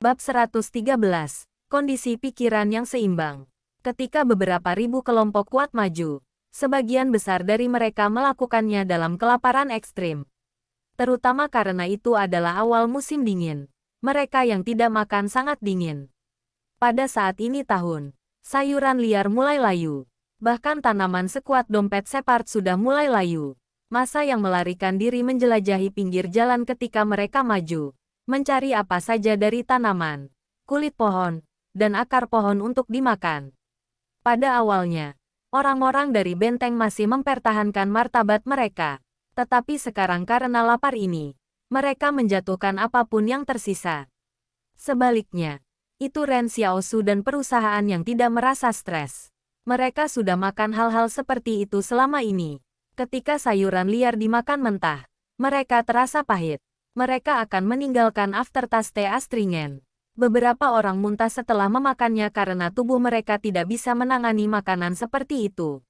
Bab 113. Kondisi pikiran yang seimbang. Ketika beberapa ribu kelompok kuat maju, sebagian besar dari mereka melakukannya dalam kelaparan ekstrim. Terutama karena itu adalah awal musim dingin. Mereka yang tidak makan sangat dingin. Pada saat ini tahun, sayuran liar mulai layu. Bahkan tanaman sekuat dompet Separd sudah mulai layu. Masa yang melarikan diri menjelajahi pinggir jalan ketika mereka maju. Mencari apa saja dari tanaman, kulit pohon, dan akar pohon untuk dimakan. Pada awalnya, orang-orang dari benteng masih mempertahankan martabat mereka. Tetapi sekarang karena lapar ini, mereka menjatuhkan apapun yang tersisa. Sebaliknya, itu Ren Xiaosu dan perusahaan yang tidak merasa stres. Mereka sudah makan hal-hal seperti itu selama ini. Ketika sayuran liar dimakan mentah, mereka terasa pahit. Mereka akan meninggalkan aftertaste astringen. Beberapa orang muntah setelah memakannya karena tubuh mereka tidak bisa menangani makanan seperti itu.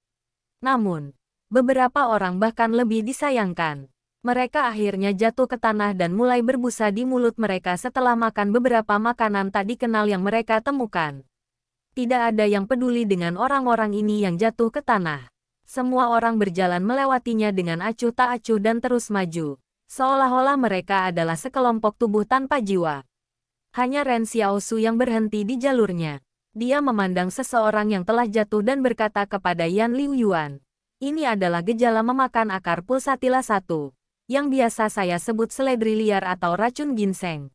Namun, beberapa orang bahkan lebih disayangkan. Mereka akhirnya jatuh ke tanah dan mulai berbusa di mulut mereka setelah makan beberapa makanan tak dikenal yang mereka temukan. Tidak ada yang peduli dengan orang-orang ini yang jatuh ke tanah. Semua orang berjalan melewatinya dengan acuh tak acuh dan terus maju. Seolah-olah mereka adalah sekelompok tubuh tanpa jiwa. Hanya Ren Xiaosu yang berhenti di jalurnya. Dia memandang seseorang yang telah jatuh dan berkata kepada Yan Liuyuan. Ini adalah gejala memakan akar pulsatila 1, yang biasa saya sebut seledri liar atau racun ginseng.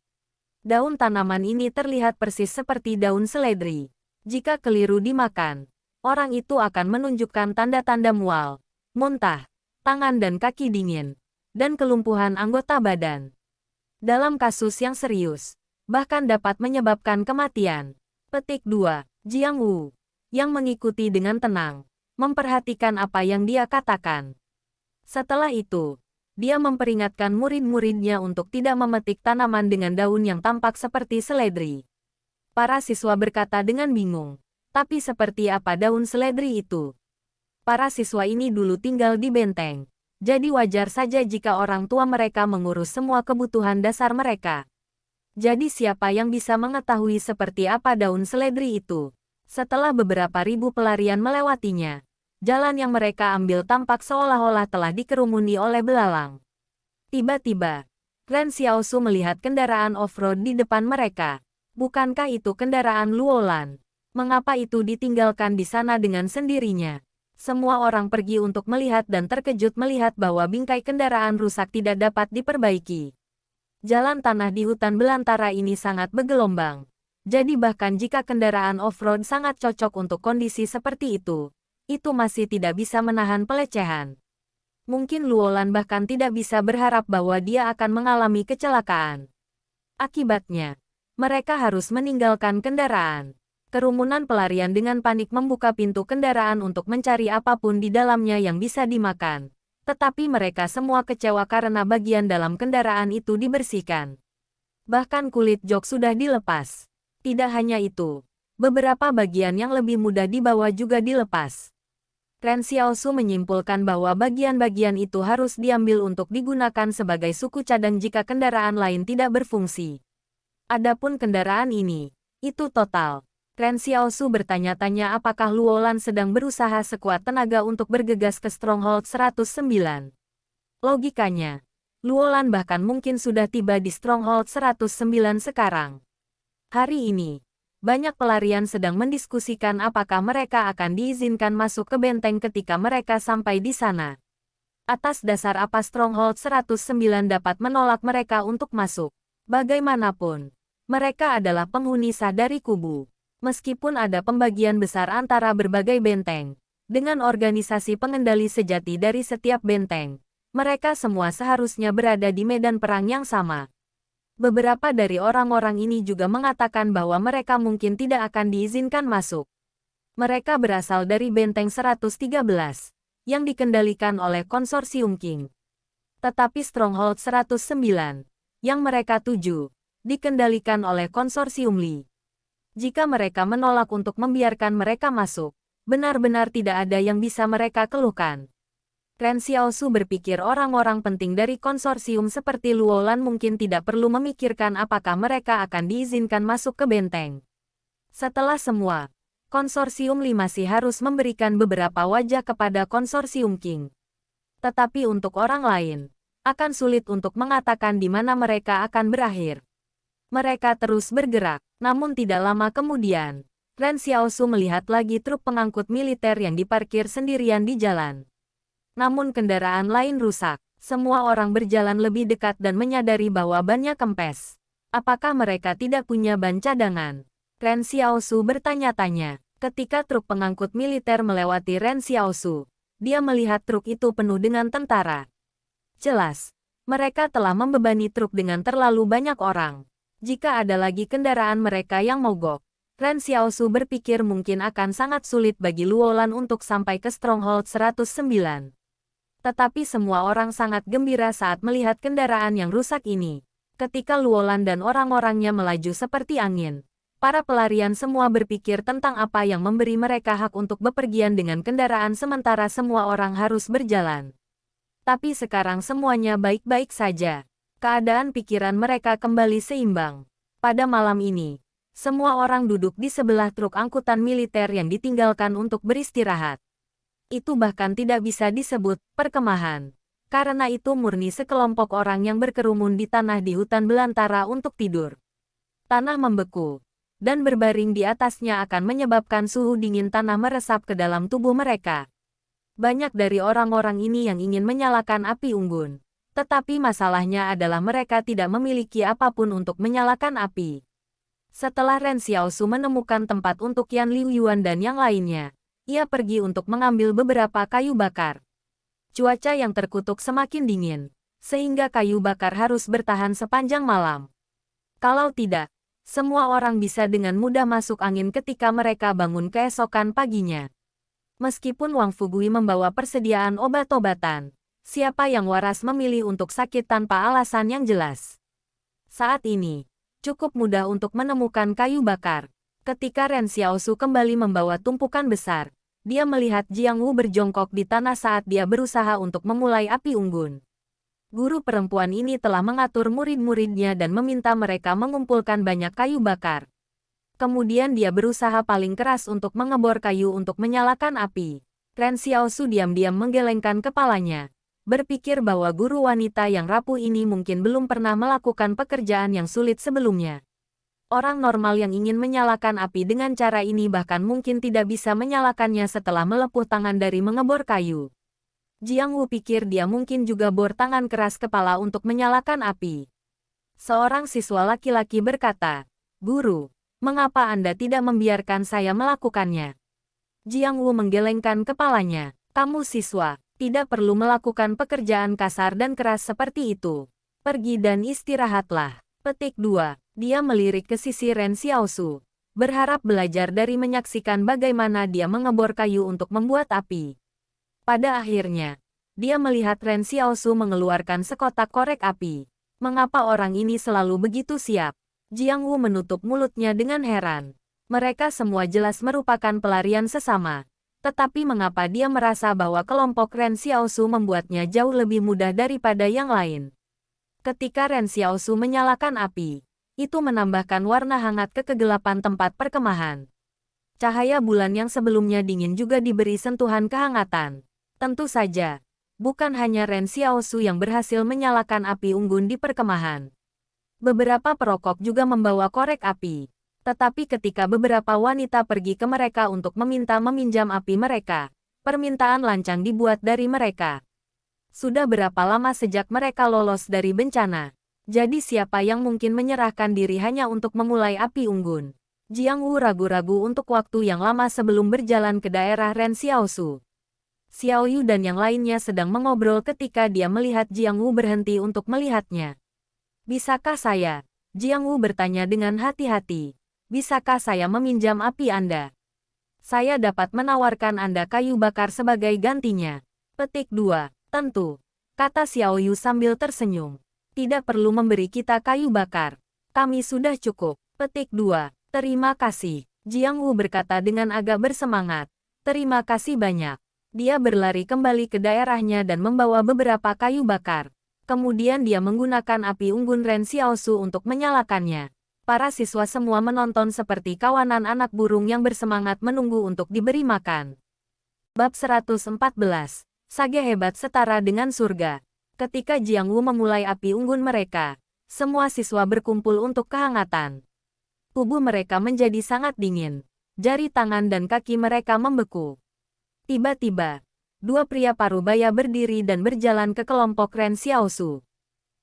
Daun tanaman ini terlihat persis seperti daun seledri. Jika keliru dimakan, orang itu akan menunjukkan tanda-tanda mual, muntah, tangan dan kaki dingin, dan kelumpuhan anggota badan. Dalam kasus yang serius, bahkan dapat menyebabkan kematian. Petik 2. Jiang Wu, yang mengikuti dengan tenang, memperhatikan apa yang dia katakan. Setelah itu, dia memperingatkan murid-muridnya untuk tidak memetik tanaman dengan daun yang tampak seperti seledri. Para siswa berkata dengan bingung, tapi seperti apa daun seledri itu? Para siswa ini dulu tinggal di benteng. Jadi wajar saja jika orang tua mereka mengurus semua kebutuhan dasar mereka. Jadi siapa yang bisa mengetahui seperti apa daun seledri itu? Setelah beberapa ribu pelarian melewatinya, jalan yang mereka ambil tampak seolah-olah telah dikerumuni oleh belalang. Tiba-tiba, Ren Xiaosu melihat kendaraan off-road di depan mereka. Bukankah itu kendaraan Luolan? Mengapa itu ditinggalkan di sana dengan sendirinya? Semua orang pergi untuk melihat dan terkejut melihat bahwa bingkai kendaraan rusak tidak dapat diperbaiki. Jalan tanah di hutan belantara ini sangat bergelombang. Jadi bahkan jika kendaraan off-road sangat cocok untuk kondisi seperti itu masih tidak bisa menahan pelecehan. Mungkin Luolan bahkan tidak bisa berharap bahwa dia akan mengalami kecelakaan. Akibatnya, mereka harus meninggalkan kendaraan. Kerumunan pelarian dengan panik membuka pintu kendaraan untuk mencari apapun di dalamnya yang bisa dimakan. Tetapi mereka semua kecewa karena bagian dalam kendaraan itu dibersihkan. Bahkan kulit jok sudah dilepas. Tidak hanya itu, beberapa bagian yang lebih mudah dibawa juga dilepas. Ren Xiaosu menyimpulkan bahwa bagian-bagian itu harus diambil untuk digunakan sebagai suku cadang jika kendaraan lain tidak berfungsi. Adapun kendaraan ini, itu total. Ren Xiaosu bertanya-tanya apakah Luolan sedang berusaha sekuat tenaga untuk bergegas ke Stronghold 109. Logikanya, Luolan bahkan mungkin sudah tiba di Stronghold 109 sekarang. Hari ini, banyak pelarian sedang mendiskusikan apakah mereka akan diizinkan masuk ke benteng ketika mereka sampai di sana. Atas dasar apa Stronghold 109 dapat menolak mereka untuk masuk? Bagaimanapun, mereka adalah penghuni sah dari kubu. Meskipun ada pembagian besar antara berbagai benteng, dengan organisasi pengendali sejati dari setiap benteng, mereka semua seharusnya berada di medan perang yang sama. Beberapa dari orang-orang ini juga mengatakan bahwa mereka mungkin tidak akan diizinkan masuk. Mereka berasal dari benteng 113, yang dikendalikan oleh konsorsium King. Tetapi Stronghold 109, yang mereka tuju, dikendalikan oleh konsorsium Li. Jika mereka menolak untuk membiarkan mereka masuk, benar-benar tidak ada yang bisa mereka keluhkan. Ren Xiaosu berpikir orang-orang penting dari konsorsium seperti Luolan mungkin tidak perlu memikirkan apakah mereka akan diizinkan masuk ke benteng. Setelah semua, konsorsium Li masih harus memberikan beberapa wajah kepada konsorsium King. Tetapi untuk orang lain, akan sulit untuk mengatakan di mana mereka akan berakhir. Mereka terus bergerak, namun tidak lama kemudian, Ren Xiaosu melihat lagi truk pengangkut militer yang diparkir sendirian di jalan. Namun kendaraan lain rusak. Semua orang berjalan lebih dekat dan menyadari bahwa bannya kempes. Apakah mereka tidak punya ban cadangan? Ren Xiaosu bertanya-tanya. Ketika truk pengangkut militer melewati Ren Xiaosu, dia melihat truk itu penuh dengan tentara. Jelas, mereka telah membebani truk dengan terlalu banyak orang. Jika ada lagi kendaraan mereka yang mogok, Ren Xiaosu berpikir mungkin akan sangat sulit bagi Luolan untuk sampai ke Stronghold 109. Tetapi semua orang sangat gembira saat melihat kendaraan yang rusak ini. Ketika Luolan dan orang-orangnya melaju seperti angin, para pelarian semua berpikir tentang apa yang memberi mereka hak untuk bepergian dengan kendaraan sementara semua orang harus berjalan. Tapi sekarang semuanya baik-baik saja. Keadaan pikiran mereka kembali seimbang. Pada malam ini, semua orang duduk di sebelah truk angkutan militer yang ditinggalkan untuk beristirahat. Itu bahkan tidak bisa disebut perkemahan. Karena itu murni sekelompok orang yang berkerumun di tanah di hutan belantara untuk tidur. Tanah membeku, dan berbaring di atasnya akan menyebabkan suhu dingin tanah meresap ke dalam tubuh mereka. Banyak dari orang-orang ini yang ingin menyalakan api unggun. Tetapi masalahnya adalah mereka tidak memiliki apapun untuk menyalakan api. Setelah Ren Xiaosu menemukan tempat untuk Yan Liuyuan dan yang lainnya, ia pergi untuk mengambil beberapa kayu bakar. Cuaca yang terkutuk semakin dingin, sehingga kayu bakar harus bertahan sepanjang malam. Kalau tidak, semua orang bisa dengan mudah masuk angin ketika mereka bangun keesokan paginya. Meskipun Wang Fugui membawa persediaan obat-obatan, siapa yang waras memilih untuk sakit tanpa alasan yang jelas? Saat ini, cukup mudah untuk menemukan kayu bakar. Ketika Ren Xiaosu kembali membawa tumpukan besar, dia melihat Jiang Wu berjongkok di tanah saat dia berusaha untuk memulai api unggun. Guru perempuan ini telah mengatur murid-muridnya dan meminta mereka mengumpulkan banyak kayu bakar. Kemudian dia berusaha paling keras untuk mengebor kayu untuk menyalakan api. Ren Xiaosu diam-diam menggelengkan kepalanya, berpikir bahwa guru wanita yang rapuh ini mungkin belum pernah melakukan pekerjaan yang sulit sebelumnya. Orang normal yang ingin menyalakan api dengan cara ini bahkan mungkin tidak bisa menyalakannya setelah melepuh tangan dari mengebor kayu. Jiang Wu pikir dia mungkin juga bor tangan keras kepala untuk menyalakan api. Seorang siswa laki-laki berkata, "Guru, mengapa Anda tidak membiarkan saya melakukannya?" Jiang Wu menggelengkan kepalanya. "Kamu siswa, tidak perlu melakukan pekerjaan kasar dan keras seperti itu. Pergi dan istirahatlah." Petik 2. Dia melirik ke sisi Ren Xiaosu, berharap belajar dari menyaksikan bagaimana dia mengebor kayu untuk membuat api. Pada akhirnya, dia melihat Ren Xiaosu mengeluarkan sekotak korek api. Mengapa orang ini selalu begitu siap? Jiang Wu menutup mulutnya dengan heran. Mereka semua jelas merupakan pelarian sesama. Tetapi mengapa dia merasa bahwa kelompok Ren Xiaosu membuatnya jauh lebih mudah daripada yang lain? Ketika Ren Xiaosu menyalakan api, itu menambahkan warna hangat ke kegelapan tempat perkemahan. Cahaya bulan yang sebelumnya dingin juga diberi sentuhan kehangatan. Tentu saja, bukan hanya Ren Xiaosu yang berhasil menyalakan api unggun di perkemahan. Beberapa perokok juga membawa korek api. Tetapi ketika beberapa wanita pergi ke mereka untuk meminta meminjam api mereka, permintaan lancang dibuat dari mereka. Sudah berapa lama sejak mereka lolos dari bencana? Jadi siapa yang mungkin menyerahkan diri hanya untuk memulai api unggun? Jiang Wu ragu-ragu untuk waktu yang lama sebelum berjalan ke daerah Ren Xiaosu. Xiao Yu dan yang lainnya sedang mengobrol ketika dia melihat Jiang Wu berhenti untuk melihatnya. "Bisakah saya?" Jiang Wu bertanya dengan hati-hati. "Bisakah saya meminjam api Anda? Saya dapat menawarkan Anda kayu bakar sebagai gantinya." Petik 2. "Tentu," kata Xiao Yu sambil tersenyum. "Tidak perlu memberi kita kayu bakar. Kami sudah cukup." Petik 2. "Terima kasih," Jiang Wu berkata dengan agak bersemangat. "Terima kasih banyak." Dia berlari kembali ke daerahnya dan membawa beberapa kayu bakar. Kemudian dia menggunakan api unggun Ren Xiaosu untuk menyalakannya. Para siswa semua menonton seperti kawanan anak burung yang bersemangat menunggu untuk diberi makan. Bab 114. Sage hebat setara dengan surga. Ketika Jiang Wu memulai api unggun mereka, semua siswa berkumpul untuk kehangatan. Tubuh mereka menjadi sangat dingin. Jari tangan dan kaki mereka membeku. Tiba-tiba, dua pria parubaya berdiri dan berjalan ke kelompok Ren Xiaosu.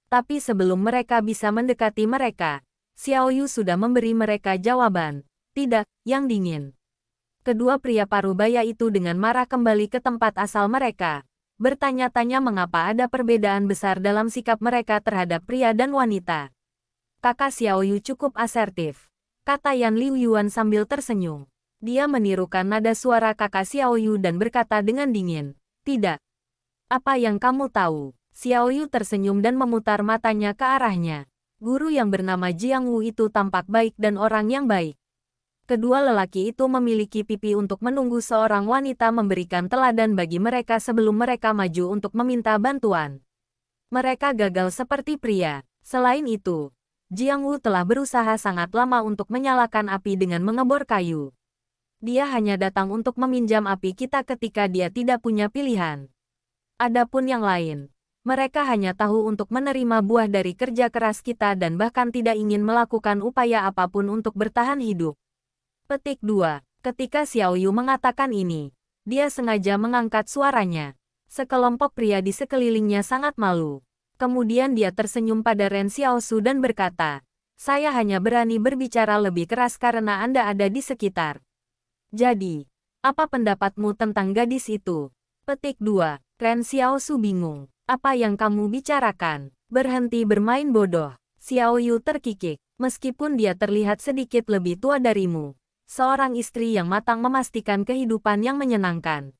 Tapi sebelum mereka bisa mendekati mereka, Xiao Yu sudah memberi mereka jawaban. Tidak, yang dingin. Kedua pria parubaya itu dengan marah kembali ke tempat asal mereka. Bertanya-tanya mengapa ada perbedaan besar dalam sikap mereka terhadap pria dan wanita. Kakak Xiao Yu cukup asertif, kata Yan Liu Yuan sambil tersenyum. Dia menirukan nada suara kakak Xiao Yu dan berkata dengan dingin, "Tidak. Apa yang kamu tahu?" Xiao Yu tersenyum dan memutar matanya ke arahnya. Guru yang bernama Jiang Wu itu tampak baik dan orang yang baik. Kedua lelaki itu memiliki pipi untuk menunggu seorang wanita memberikan teladan bagi mereka sebelum mereka maju untuk meminta bantuan. Mereka gagal seperti pria. Selain itu, Jiang Wu telah berusaha sangat lama untuk menyalakan api dengan mengebor kayu. Dia hanya datang untuk meminjam api kita ketika dia tidak punya pilihan. Adapun yang lain, mereka hanya tahu untuk menerima buah dari kerja keras kita dan bahkan tidak ingin melakukan upaya apapun untuk bertahan hidup. Petik 2. Ketika Xiao Yu mengatakan ini, dia sengaja mengangkat suaranya. Sekelompok pria di sekelilingnya sangat malu. Kemudian dia tersenyum pada Ren Xiaosu dan berkata, "Saya hanya berani berbicara lebih keras karena Anda ada di sekitar. Jadi, apa pendapatmu tentang gadis itu?" Petik 2. Ren Xiaosu bingung. "Apa yang kamu bicarakan? Berhenti bermain bodoh." Xiao Yu terkikik. "Meskipun dia terlihat sedikit lebih tua darimu, seorang istri yang matang memastikan kehidupan yang menyenangkan.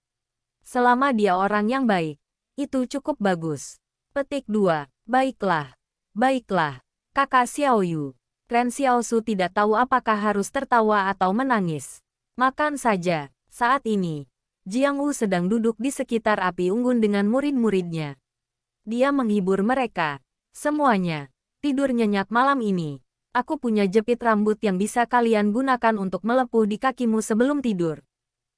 Selama dia orang yang baik, itu cukup bagus." Petik 2. Baiklah. Baiklah. Kakak Xiao Yu. Ren Xiaosu tidak tahu apakah harus tertawa atau menangis. Makan saja. Saat ini, Jiang Wu sedang duduk di sekitar api unggun dengan murid-muridnya. Dia menghibur mereka. "Semuanya, tidur nyenyak malam ini. Aku punya jepit rambut yang bisa kalian gunakan untuk melepuh di kakimu sebelum tidur."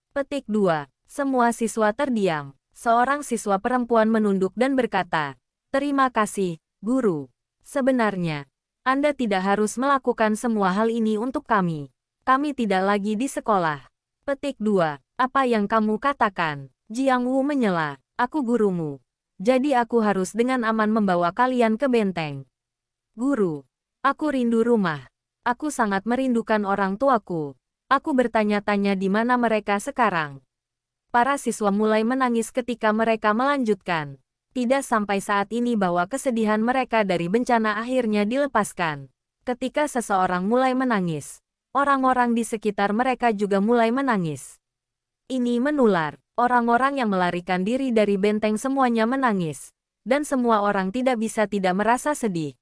Petik 2. Semua siswa terdiam. Seorang siswa perempuan menunduk dan berkata, "Terima kasih, guru. Sebenarnya, Anda tidak harus melakukan semua hal ini untuk kami. Kami tidak lagi di sekolah." Petik 2. Apa yang kamu katakan? Jiang Wu menyela. "Aku gurumu. Jadi aku harus dengan aman membawa kalian ke benteng." "Guru, aku rindu rumah. Aku sangat merindukan orang tuaku. Aku bertanya-tanya di mana mereka sekarang." Para siswa mulai menangis ketika mereka melanjutkan. Tidak sampai saat ini bahwa kesedihan mereka dari bencana akhirnya dilepaskan. Ketika seseorang mulai menangis, orang-orang di sekitar mereka juga mulai menangis. Ini menular. Orang-orang yang melarikan diri dari benteng semuanya menangis. Dan semua orang tidak bisa tidak merasa sedih.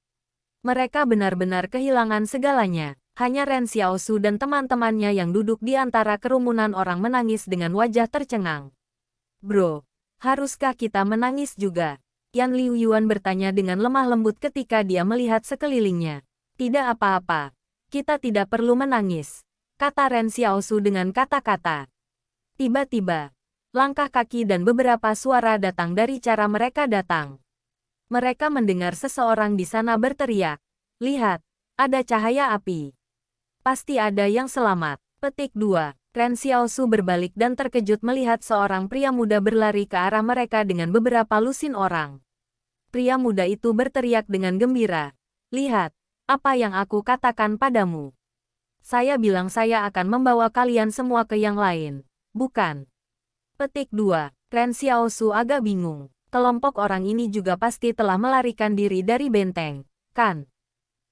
Mereka benar-benar kehilangan segalanya. Hanya Ren Xiaosu dan teman-temannya yang duduk di antara kerumunan orang menangis dengan wajah tercengang. "Bro, haruskah kita menangis juga?" Yan Liu Yuan bertanya dengan lemah lembut ketika dia melihat sekelilingnya. "Tidak apa-apa. Kita tidak perlu menangis," kata Ren Xiaosu dengan kata-kata. Tiba-tiba, langkah kaki dan beberapa suara datang dari cara mereka datang. Mereka mendengar seseorang di sana berteriak, "Lihat, ada cahaya api. Pasti ada yang selamat." Petik 2. Ren Xiaosu berbalik dan terkejut melihat seorang pria muda berlari ke arah mereka dengan beberapa lusin orang. Pria muda itu berteriak dengan gembira, "Lihat, apa yang aku katakan padamu. Saya bilang saya akan membawa kalian semua ke yang lain, bukan?" Petik 2. Ren Xiaosu agak bingung. Kelompok orang ini juga pasti telah melarikan diri dari benteng, kan?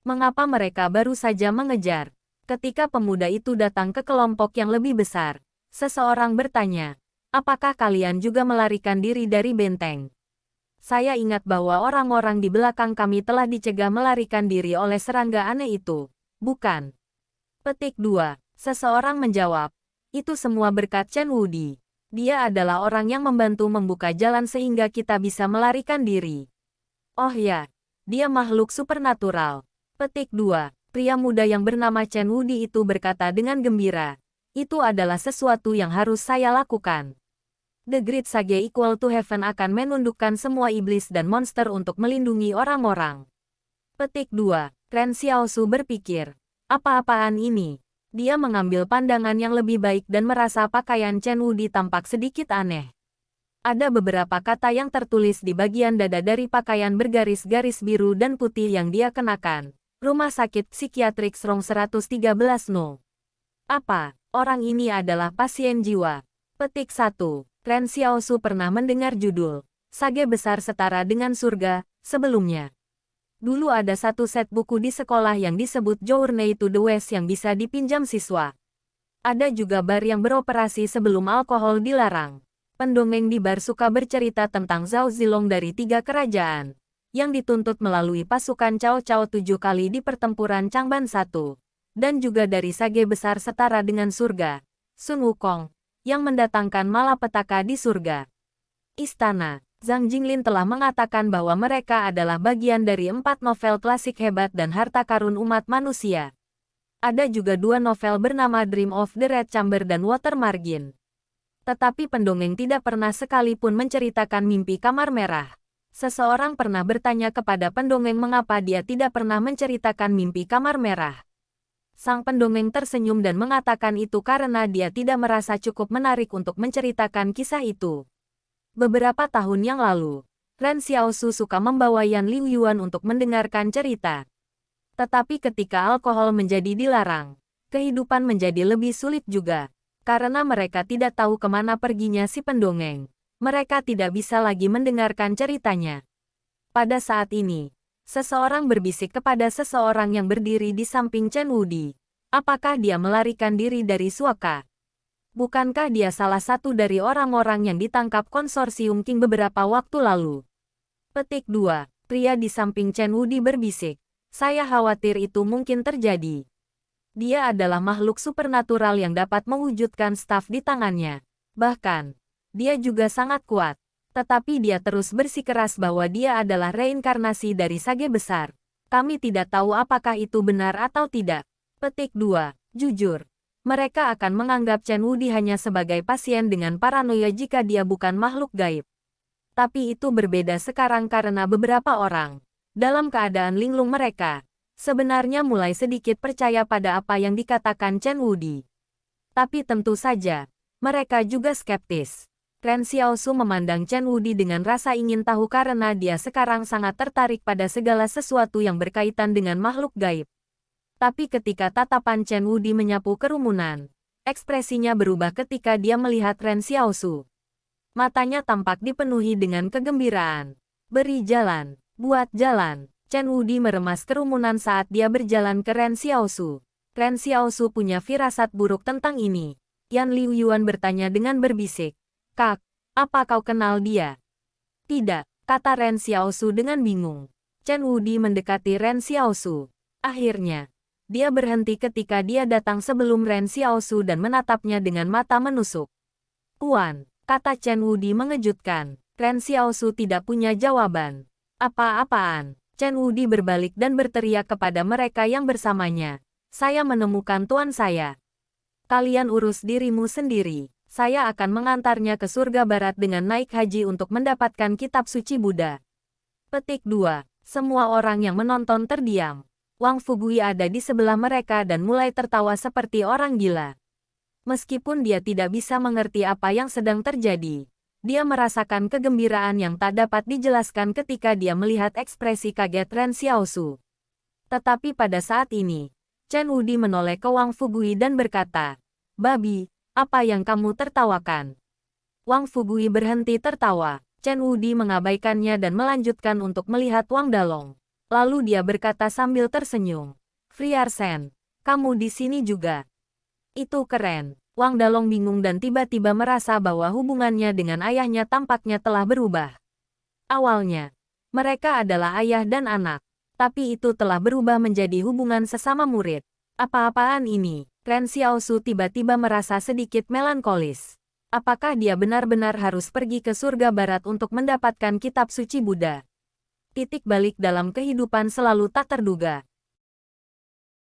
Mengapa mereka baru saja mengejar? Ketika pemuda itu datang ke kelompok yang lebih besar, seseorang bertanya, "Apakah kalian juga melarikan diri dari benteng?" "Saya ingat bahwa orang-orang di belakang kami telah dicegah melarikan diri oleh serangga aneh itu, bukan?" Petik 2. Seseorang menjawab, "Itu semua berkat Chen Wudi. Dia adalah orang yang membantu membuka jalan sehingga kita bisa melarikan diri. Oh ya, dia makhluk supernatural. Petik 2. Pria muda yang bernama Chen Wudi itu berkata dengan gembira. Itu adalah sesuatu yang harus saya lakukan. The Great Sage Equal to Heaven akan menundukkan semua iblis dan monster untuk melindungi orang-orang. Petik 2. Ren Xiaosu berpikir. Apa-apaan ini? Dia mengambil pandangan yang lebih baik dan merasa pakaian Chen Wudi tampak sedikit aneh. Ada beberapa kata yang tertulis di bagian dada dari pakaian bergaris-garis biru dan putih yang dia kenakan. Rumah sakit psikiatrik Srong 113 No. Apa? Orang ini adalah pasien jiwa. Petik 1. Ren Xiaosu pernah mendengar judul Sage Besar Setara dengan Surga sebelumnya. Dulu ada satu set buku di sekolah yang disebut Journey to the West yang bisa dipinjam siswa. Ada juga bar yang beroperasi sebelum alkohol dilarang. Pendongeng di bar suka bercerita tentang Zhao Zilong dari 3 kerajaan, yang dituntut melalui pasukan Cao Cao 7 kali di pertempuran Changban 1, dan juga dari Sage Besar Setara dengan Surga, Sun Wukong, yang mendatangkan malapetaka di surga. Istana Zhang Jinglin telah mengatakan bahwa mereka adalah bagian dari 4 novel klasik hebat dan harta karun umat manusia. Ada juga 2 novel bernama Dream of the Red Chamber dan Water Margin. Tetapi pendongeng tidak pernah sekalipun menceritakan mimpi kamar merah. Seseorang pernah bertanya kepada pendongeng mengapa dia tidak pernah menceritakan mimpi kamar merah. Sang pendongeng tersenyum dan mengatakan itu karena dia tidak merasa cukup menarik untuk menceritakan kisah itu. Beberapa tahun yang lalu, Ren Xiaosu suka membawa Yan Liuyuan untuk mendengarkan cerita. Tetapi ketika alkohol menjadi dilarang, kehidupan menjadi lebih sulit juga. Karena mereka tidak tahu kemana perginya si pendongeng. Mereka tidak bisa lagi mendengarkan ceritanya. Pada saat ini, seseorang berbisik kepada seseorang yang berdiri di samping Chen Wudi. Apakah dia melarikan diri dari Suaka? Bukankah dia salah satu dari orang-orang yang ditangkap konsorsium King beberapa waktu lalu? Petik 2. Pria di samping Chen Wudi berbisik. Saya khawatir itu mungkin terjadi. Dia adalah makhluk supernatural yang dapat mewujudkan staf di tangannya. Bahkan, dia juga sangat kuat. Tetapi dia terus bersikeras bahwa dia adalah reinkarnasi dari Sage Besar. Kami tidak tahu apakah itu benar atau tidak. Petik 2. Jujur. Mereka akan menganggap Chen Wudi hanya sebagai pasien dengan paranoia jika dia bukan makhluk gaib. Tapi itu berbeda sekarang karena beberapa orang, dalam keadaan linglung mereka, sebenarnya mulai sedikit percaya pada apa yang dikatakan Chen Wudi. Tapi tentu saja, mereka juga skeptis. Ren Xiaosu memandang Chen Wudi dengan rasa ingin tahu karena dia sekarang sangat tertarik pada segala sesuatu yang berkaitan dengan makhluk gaib. Tapi ketika tatapan Chen Wudi menyapu kerumunan, ekspresinya berubah ketika dia melihat Ren Xiaosu. Matanya tampak dipenuhi dengan kegembiraan. Beri jalan, buat jalan. Chen Wudi meremas kerumunan saat dia berjalan ke Ren Xiaosu. Ren Xiaosu punya firasat buruk tentang ini. Yan Liuyuan bertanya dengan berbisik. Kak, apa kau kenal dia? Tidak, kata Ren Xiaosu dengan bingung. Chen Wudi mendekati Ren Xiaosu. Akhirnya, dia berhenti ketika dia datang sebelum Ren Xiaosu dan menatapnya dengan mata menusuk. Tuan, kata Chen Wudi mengejutkan. Ren Xiaosu tidak punya jawaban. Apa-apaan? Chen Wudi berbalik dan berteriak kepada mereka yang bersamanya. Saya menemukan tuan saya. Kalian urus dirimu sendiri. Saya akan mengantarnya ke surga barat dengan naik haji untuk mendapatkan kitab suci Buddha. Petik 2. Semua orang yang menonton terdiam. Wang Fugui ada di sebelah mereka dan mulai tertawa seperti orang gila. Meskipun dia tidak bisa mengerti apa yang sedang terjadi, dia merasakan kegembiraan yang tak dapat dijelaskan ketika dia melihat ekspresi kaget Ren Xiaosu. Tetapi pada saat ini, Chen Wudi menoleh ke Wang Fugui dan berkata, "Babi, apa yang kamu tertawakan?" Wang Fugui berhenti tertawa. Chen Wudi mengabaikannya dan melanjutkan untuk melihat Wang Dalong. Lalu dia berkata sambil tersenyum, "Friarsen, kamu di sini juga. Itu keren." Wang Dalong bingung dan tiba-tiba merasa bahwa hubungannya dengan ayahnya tampaknya telah berubah. Awalnya, mereka adalah ayah dan anak. Tapi itu telah berubah menjadi hubungan sesama murid. Apa-apaan ini? Ren Xiaosu tiba-tiba merasa sedikit melankolis. Apakah dia benar-benar harus pergi ke surga barat untuk mendapatkan kitab suci Buddha? Titik balik dalam kehidupan selalu tak terduga.